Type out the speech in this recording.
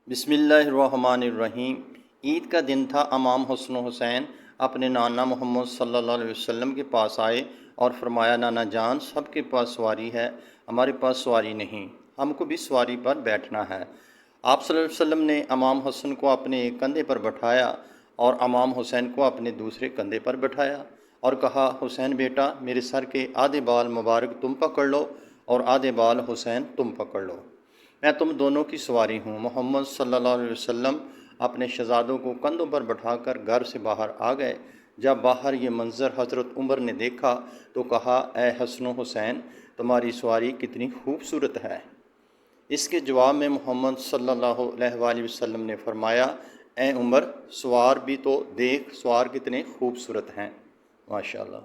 بسم اللہ الرحمن الرحیم۔ عید کا دن تھا۔ امام حسن و حسین اپنے نانا محمد صلی اللہ علیہ وسلم کے پاس آئے اور فرمایا، نانا جان، سب کے پاس سواری ہے، ہمارے پاس سواری نہیں، ہم کو بھی سواری پر بیٹھنا ہے۔ آپ صلی اللہ علیہ وسلم نے امام حسن کو اپنے ایک کندھے پر بٹھایا اور امام حسین کو اپنے دوسرے کندھے پر بٹھایا اور کہا، حسین بیٹا، میرے سر کے آدھے بال مبارک تم پکڑ لو اور آدھے بال حسین تم پکڑ لو، میں تم دونوں کی سواری ہوں۔ محمد صلی اللہ علیہ وسلم اپنے شہزادوں کو کندھوں پر بٹھا کر گھر سے باہر آ گئے۔ جب باہر یہ منظر حضرت عمر نے دیکھا تو کہا، اے حسن و حسین، تمہاری سواری کتنی خوبصورت ہے۔ اس کے جواب میں محمد صلی اللہ علیہ وآلہ وسلم نے فرمایا، اے عمر، سوار بھی تو دیکھ، سوار کتنے خوبصورت ہیں، ماشاءاللہ۔